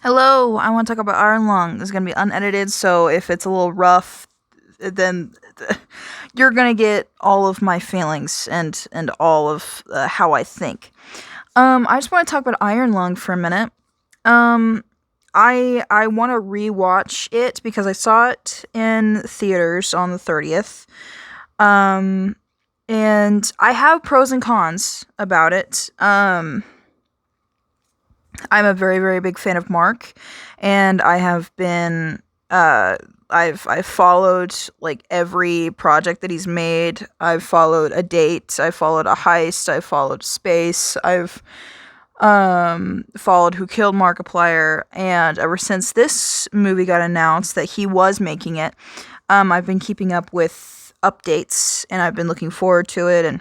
Hello, I want to talk about Iron Lung. This is going to be unedited, so if it's a little rough, then you're going to get all of my feelings and all of how I think. I just want to talk about Iron Lung for a minute. Um, I want to rewatch it because I saw it in theaters on the 30th. Um, and I have pros and cons about it. I'm a very, very big fan of Mark, and I have been I've followed like every project that he's made. I've followed A Date, I've followed A Heist, I've followed Space, I've followed Who Killed Markiplier, and ever since this movie got announced that he was making it, I've been keeping up with updates and I've been looking forward to it, and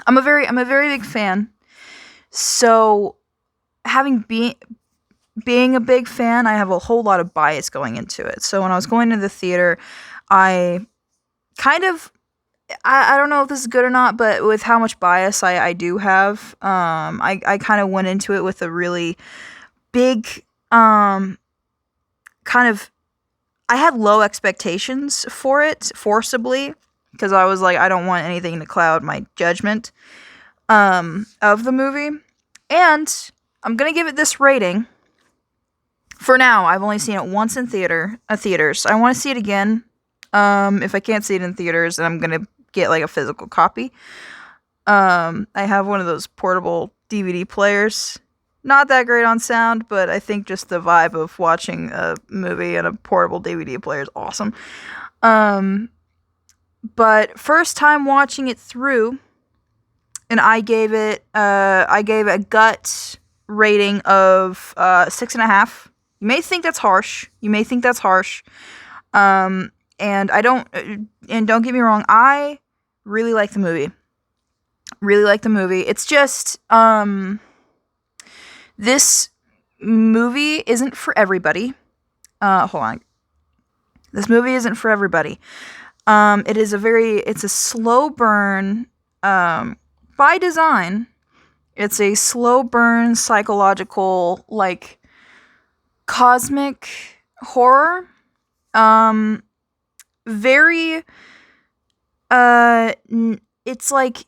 I'm a very big fan. So having being a big fan, I have a whole lot of bias going into it. So when I was going to the theater, I kind of I don't know if this is good or not, but with how much bias I do have, I kind of went into it with a really big kind of I had low expectations for it forcibly because I was like I don't want anything to cloud my judgment of the movie. And I'm gonna give it this rating. For now, I've only seen it once in theaters. I want to see it again. If I can't see it in theaters, then I'm gonna get like a physical copy. I have one of those portable DVD players. Not that great on sound, but I think just the vibe of watching a movie in a portable DVD player is awesome. Um, but first time watching it through, and I gave it a gut rating of 6.5. You may think that's harsh. And I don't, and don't get me wrong, I really like the movie. Really like the movie. It's just, this movie isn't for everybody. Hold on. This movie isn't for everybody. It's a slow burn, by design. It's a slow burn psychological, like, cosmic horror. Um, very, it's like,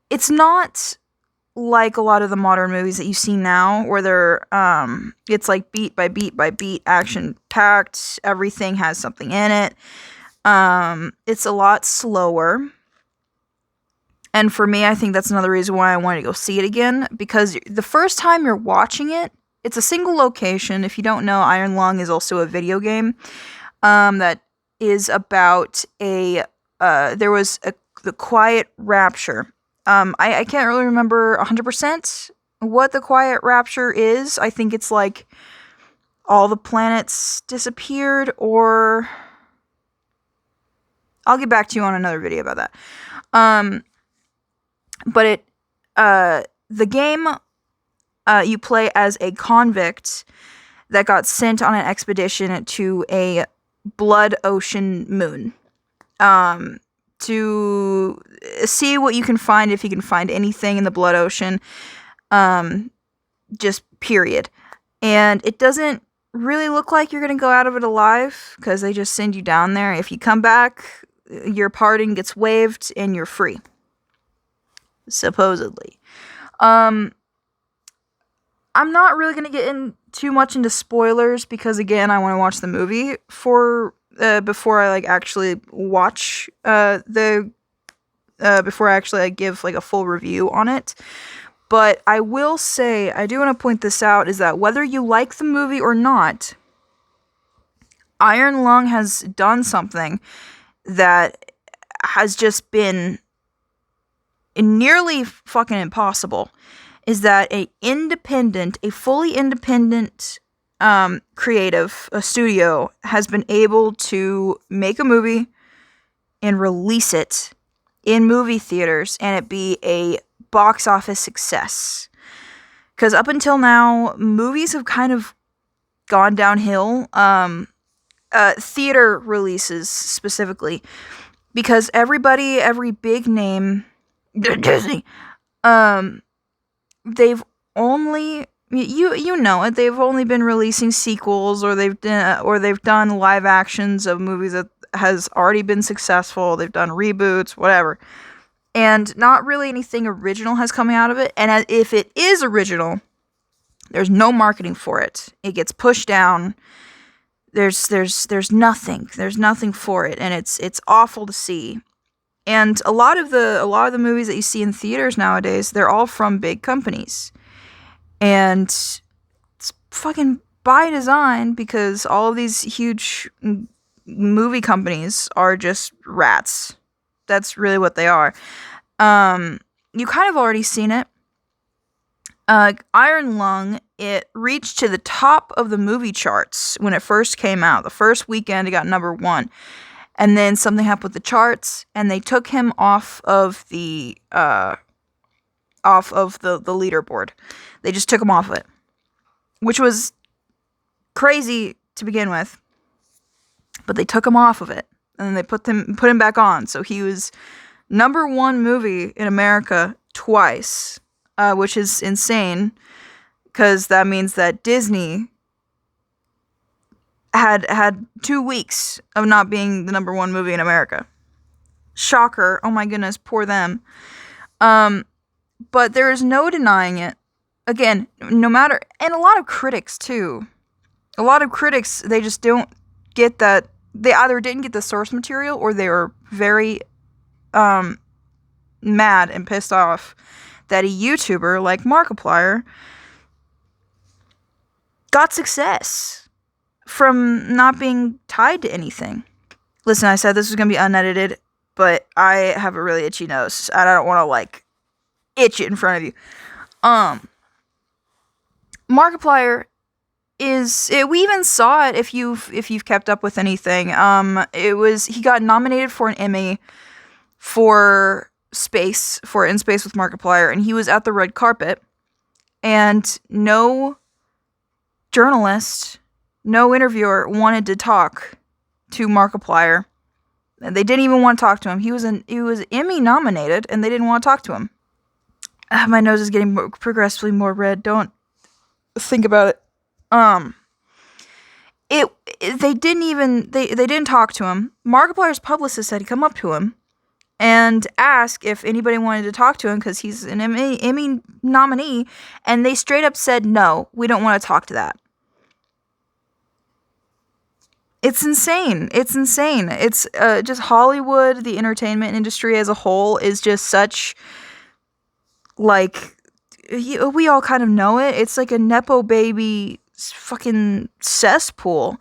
it's not like a lot of the modern movies that you see now where it's like beat by beat by beat, action packed, everything has something in it. It's a lot slower. And for me, I think that's another reason why I wanted to go see it again, because the first time you're watching it, it's a single location. If you don't know, Iron Lung is also a video game that is about the Quiet Rapture. I can't really remember 100% what the Quiet Rapture is. I think it's like all the planets disappeared, or I'll get back to you on another video about that. But the game, you play as a convict that got sent on an expedition to a blood ocean moon. To see what you can find, if you can find anything in the blood ocean. Just period. And it doesn't really look like you're gonna go out of it alive, because they just send you down there. If you come back, your pardon gets waived and you're free. Supposedly. I'm not really gonna get in too much into spoilers because again, I want to watch the movie before I like actually watch before I actually like give like a full review on it. But I will say, I do want to point this out, is that whether you like the movie or not, Iron Lung has done something that has just been nearly fucking impossible, is that a fully independent creative, a studio, has been able to make a movie and release it in movie theaters and it be a box office success. Because up until now, movies have kind of gone downhill. Theater releases specifically, because every big name, Disney, they've only You know it. They've only been releasing sequels, or they've done live actions of movies that has already been successful. They've done reboots, whatever, and not really anything original has come out of it. And if it is original, there's no marketing for it. It gets pushed down. There's nothing. There's nothing for it, and it's awful to see. And a lot of the movies that you see in theaters nowadays, they're all from big companies. And it's fucking by design, because all of these huge movie companies are just rats. That's really what they are. You kind of already seen it. Iron Lung, it reached to the top of the movie charts when it first came out. The first weekend, it got number 1. And then something happened with the charts, and they took him off of the leaderboard. They just took him off of it, which was crazy to begin with. But they took him off of it, and then they put him back on. So he was number 1 movie in America twice, which is insane, because that means that Disney had 2 weeks of not being the number 1 movie in America. Shocker. Oh my goodness, poor them. But there is no denying it. Again, no matter, and a lot of critics too. A lot of critics, they just don't get that. They either didn't get the source material, or they were very mad and pissed off that a YouTuber like Markiplier got success from not being tied to anything. Listen, I said this was going to be unedited, but I have a really itchy nose, and I don't want to, itch it in front of you. Markiplier we even saw it if you've kept up with anything. He got nominated for an Emmy for In Space with Markiplier, and he was at the red carpet, and no journalist, no interviewer wanted to talk to Markiplier. They didn't even want to talk to him. He was Emmy nominated, and they didn't want to talk to him. My nose is getting progressively more red. Don't think about it. They didn't talk to him. Markiplier's publicist had to come up to him and ask if anybody wanted to talk to him, because he's an Emmy nominee, and they straight up said, no, we don't want to talk to that. It's insane. It's just Hollywood, the entertainment industry as a whole, is just such, we all kind of know it. It's like a Nepo baby fucking cesspool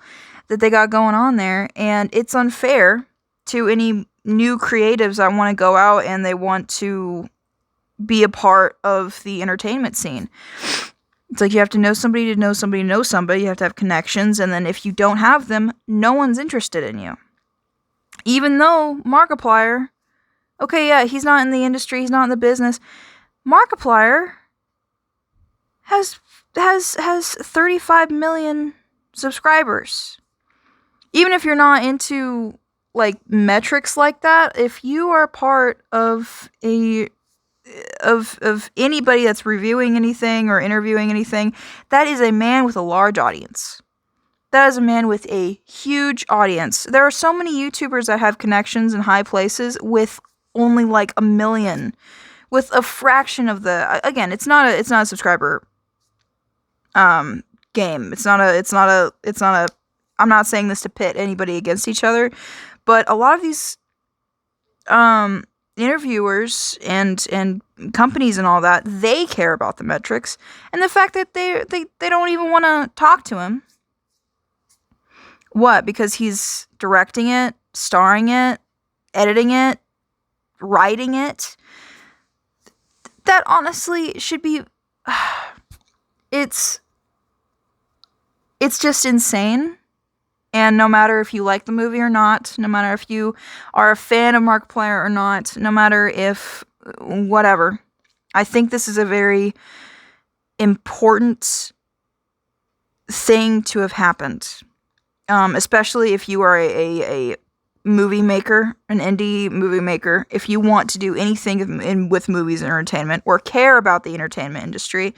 that they got going on there, and it's unfair to any new creatives that want to go out and they want to be a part of the entertainment scene. It's like you have to know somebody to know somebody to know somebody. You have to have connections, and then if you don't have them, no one's interested in you. Even though Markiplier, okay, yeah, he's not in the industry, he's not in the business. Markiplier has 35 million subscribers. Even if you're not into metrics like that, if you are part of anybody that's reviewing anything or interviewing anything, that is a man with a large audience. That is a man with a huge audience. There are so many YouTubers that have connections in high places with only 1 million, with a fraction of the. Again, it's not a subscriber game. It's not a. I'm not saying this to pit anybody against each other, but a lot of these interviewers and companies and all that, they care about the metrics, and the fact that they don't even want to talk to him. What? Because he's directing it, starring it, editing it, writing it. That honestly should be. It's just insane. And no matter if you like the movie or not, no matter if you are a fan of Markiplier or not, no matter if whatever, I think this is a very important thing to have happened. Especially if you are a movie maker, an indie movie maker, if you want to do anything with movies and entertainment, or care about the entertainment industry,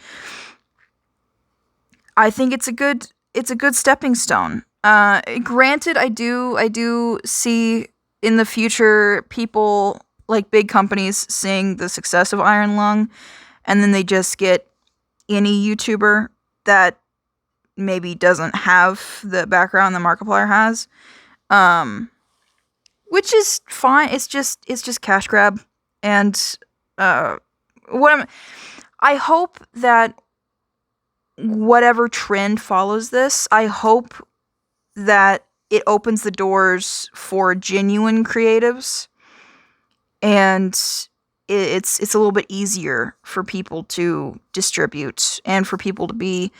I think it's a good stepping stone. Granted, I do see in the future people like big companies seeing the success of Iron Lung, and then they just get any YouTuber that maybe doesn't have the background that Markiplier has, um, which is fine. It's just cash grab, and uh, what I'm, I hope that whatever trend follows this, I hope that it opens the doors for genuine creatives, and it's a little bit easier for people to distribute and for people to be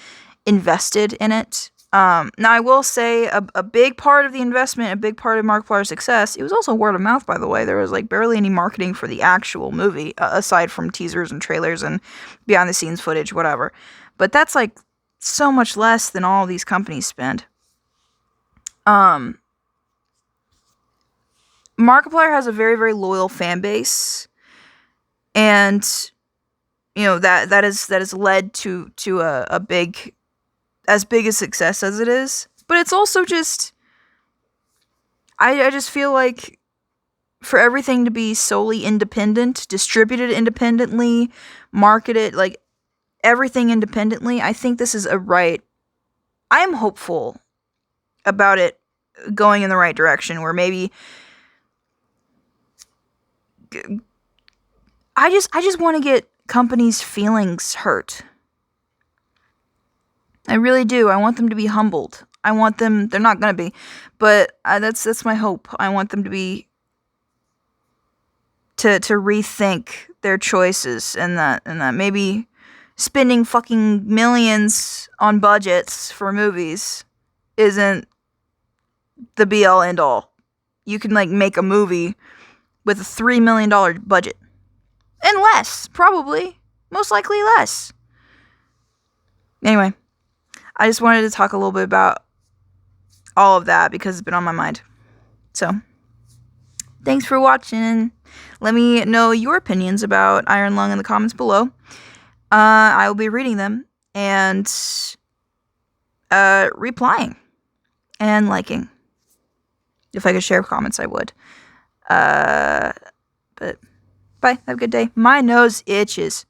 invested in it. Now, I will say a big part of the investment, a big part of Markiplier's success, it was also word of mouth, by the way. There was like barely any marketing for the actual movie, aside from teasers and trailers and behind the scenes footage, whatever. But that's like so much less than all these companies spend. Um, Markiplier has a very, very loyal fan base, and you know that has led to a big, as big a success as it is. But it's also just, I just feel like for everything to be solely independent, distributed independently, marketed, like everything independently, I think this is a right. I am hopeful about it going in the right direction, where maybe I just want to get companies' feelings hurt. I really do. I want them to be humbled. I want them. They're not gonna be, but that's my hope. I want them to be to rethink their choices, and that maybe spending fucking millions on budgets for movies isn't the be all end all. You can like make a movie with a $3 million budget. And less, probably. Most likely less. Anyway, I just wanted to talk a little bit about all of that because it's been on my mind. So, thanks for watching. Let me know your opinions about Iron Lung in the comments below. I will be reading them and replying and liking. If I could share comments, I would. But bye. Have a good day. My nose itches.